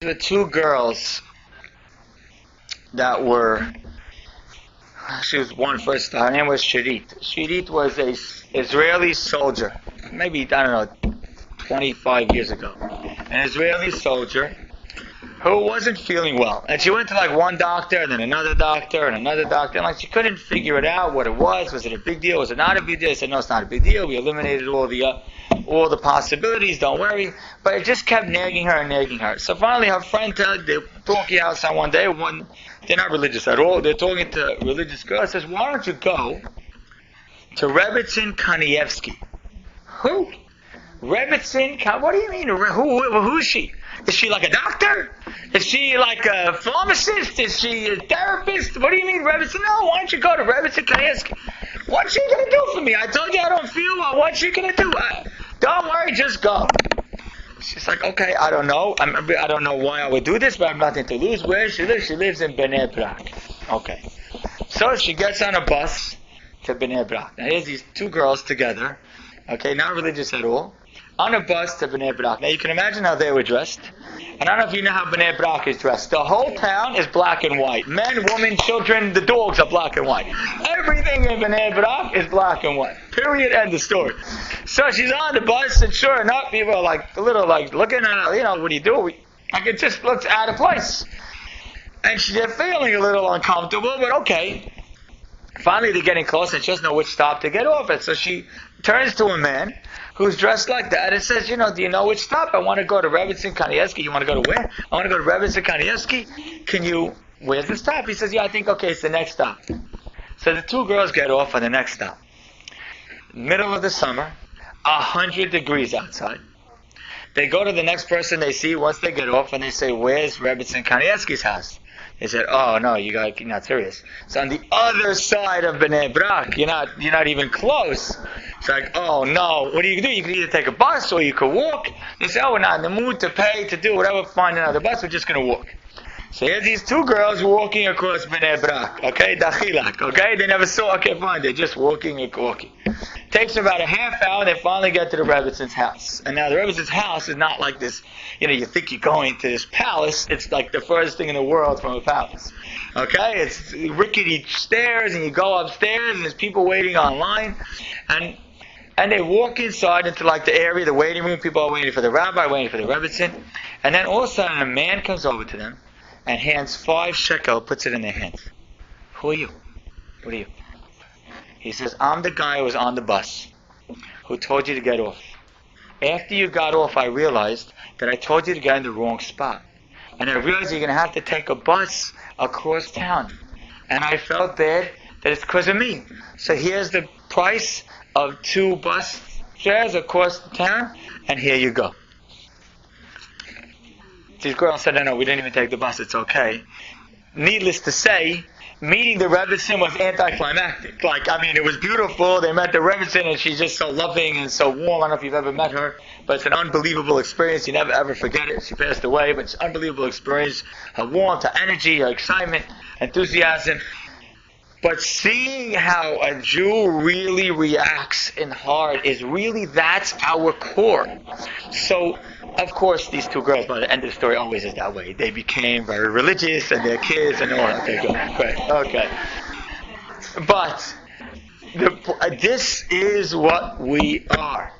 The two girls that were, she was one first, her name was Shirit. Shirit was a Israeli soldier, maybe, I don't know, 25 years ago. An Israeli soldier who wasn't feeling well. And she went to like one doctor and then another doctor and another doctor, and like she couldn't figure it out what it was. Was it a big deal? Was it not a big deal? They said, no, it's not a big deal. We eliminated all the possibilities, don't worry. But it just kept nagging her and nagging her. So finally her friend, they're talking outside one day, they're not religious at all, they're talking to a religious girl, says, why don't you go to Rebbetzin Kanievsky? Who? Rebbetzin? What do you mean? Who is she? Is she like a doctor? Is she like a pharmacist? Is she a therapist? What do you mean, Rebbetzin? No, why don't you go to Rebbetzin Kanievsky? What's she going to do for me? I told you I don't feel well. What's she going to do? Don't worry, just go. She's like, okay, I don't know. I don't know why I would do this, but I have nothing to lose. Where does she live? She lives in Bnei Brak. Okay. So she gets on a bus to Bnei Brak. Now here's these two girls together. Okay, not religious at all. On a bus to Bnei Brak. Now you can imagine how they were dressed. And I don't know if you know how Bnei Brak is dressed. The whole town is black and white. Men, women, children, the dogs are black and white. Everything in Bnei Brak is black and white. Period. End of story. So she's on the bus, and sure enough, people are like a little like looking at her, what do you do? Like it just looks out of place. And they're feeling a little uncomfortable, but okay. Finally they're getting close, and she doesn't know which stop to get off at. So she turns to a man who's dressed like that and says, do you know which stop? I want to go to Rebbetzin Kanievsky. You want to go to where? I want to go to Rebbetzin Kanievsky. Where's the stop? He says, yeah, I think, okay, it's the next stop. So the two girls get off on the next stop. Middle of the summer, 100 degrees outside. They go to the next person they see once they get off, and they say, where's Rebbetzin Kanievsky's house? They said, oh no, you're not serious. It's on the other side of Bnei Brak. You're not even close. It's like, oh no, what do? You can either take a bus or you can walk. They say, oh, we're not in the mood to pay, to do whatever, find another bus, we're just going to walk. So here's these two girls walking across Bnei Brak, okay, Dachilak, okay, they never saw, okay, fine, they're just walking. Takes about a half hour, they finally get to the Rebbetzins' house. And now the Rebbetzins' house is not like this, you think you're going to this palace, it's like the furthest thing in the world from a palace. Okay, it's rickety stairs, and you go upstairs, and there's people waiting online, and they walk inside into like the area, the waiting room, people are waiting for the rabbi, waiting for the Rebbetzin, and then all of a sudden a man comes over to them, and hands 5 shekel, puts it in their hands. Who are you? What are you? He says, I'm the guy who was on the bus, who told you to get off. After you got off, I realized that I told you to get in the wrong spot. And I realized you're going to have to take a bus across town. And I felt bad that it's because of me. So here's the price of 2 bus fares across the town, and here you go. These girls said, no, we didn't even take the bus, it's okay. Needless to say, meeting the Rebbetzin was anticlimactic. It was beautiful. They met the Rebbetzin, and she's just so loving and so warm. I don't know if you've ever met her, but it's an unbelievable experience. You never ever forget it. She passed away, but it's an unbelievable experience. Her warmth, her energy, her excitement, enthusiasm. But seeing how a Jew really reacts in heart that's our core. So, of course, these two girls, by the end of the story, always is that way. They became very religious, and their kids, and all. Okay, good. Great. Okay. But this is what we are.